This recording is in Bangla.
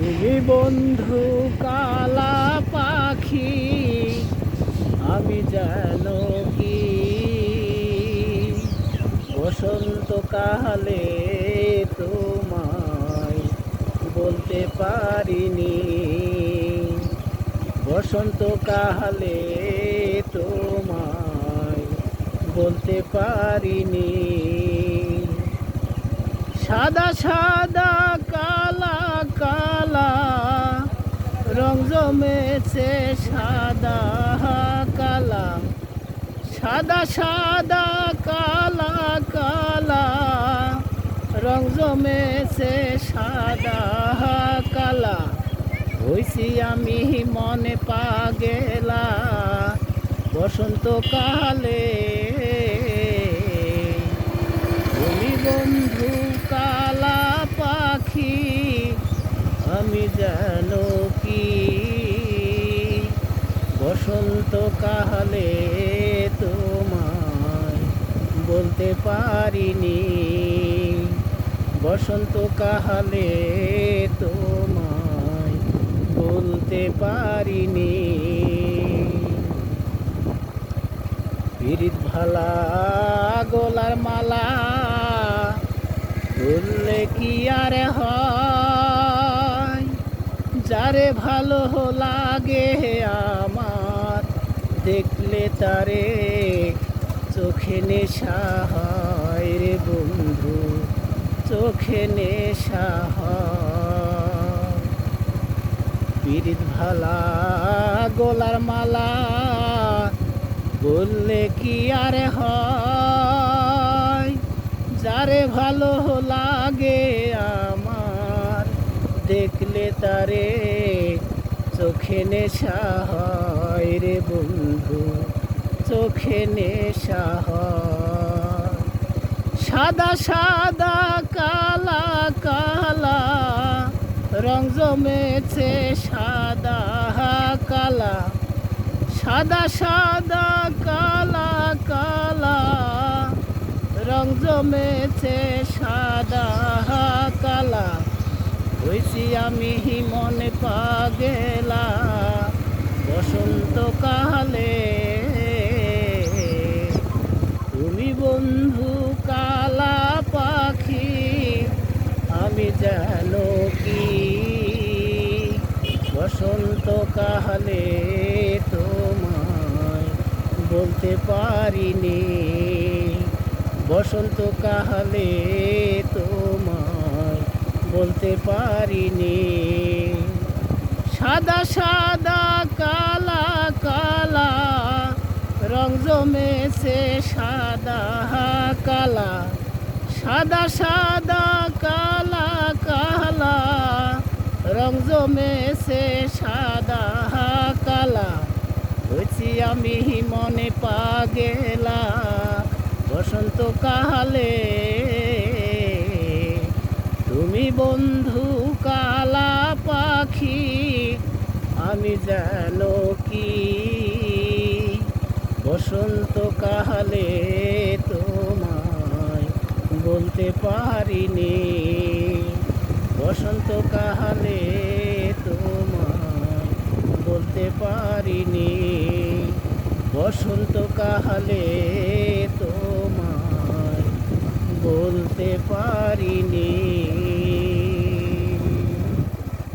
তুমি বন্ধু কালা পাখি, আমি জানো কি বসন্তকালে তোমায় বলতে পারিনি। বসন্তকালে তোমায় বলতে পারিনি। সাদা সাদা কালা কালা রং জমেছে সাদা কালা। সাদা সাদা কালা কালা রং জমেছে সাদা কালা। হইছি আমি মনে পাগেলা বসন্তকালে। তুমি বন্ধু কালা পাখি, আমি জানো কি বসন্তকালে তোমায় বলতে পারিনি। বসন্তকালে তোমায় বলতে পারিনি। পিরিত ভালা গলার মালা বললে কি আর হয়, যারে ভালো লাগে আমার দেখলে তারে চোখে নেশা হয় রে বন্ধু, চোখে নেশা হয়। পিরিত ভালা গলার মালা বললে কি আর হয়, যারে ভালো লাগে আমার দেখলে তারে চোখে নেশা হয় রে বন্ধু, চোখে নেশা হয়। সাদা সাদা কালা কালা রং জমেছে সাদা কালা। সাদা সাদা কালা কালা রং জমেছে সাদা কালা। হইছি আমি মনে পাগেলা বসন্তকালে। তুমি বন্ধু কালা পাখি, আমি জানো কি বসন্তকালে তোমায় বলতে পারিনি। বসন্তকালে তোমায় বলতে পারিনি। সাদা সাদা কালা কালা রং জমেছে সাদা কালা। সাদা সাদা কালা কালা রং জমেছে সাদা কালা। হয়েছি আমি মনে পাগেলা বসন্তকালে। তুমি বন্ধু কালা পাখি, আমি জানো কি বসন্তকালে তোমায় বলতে পারিনি। বসন্তকালে তোমায় বলতে পারিনি। বসন্তকালে তোমায় বলতে পারিনি।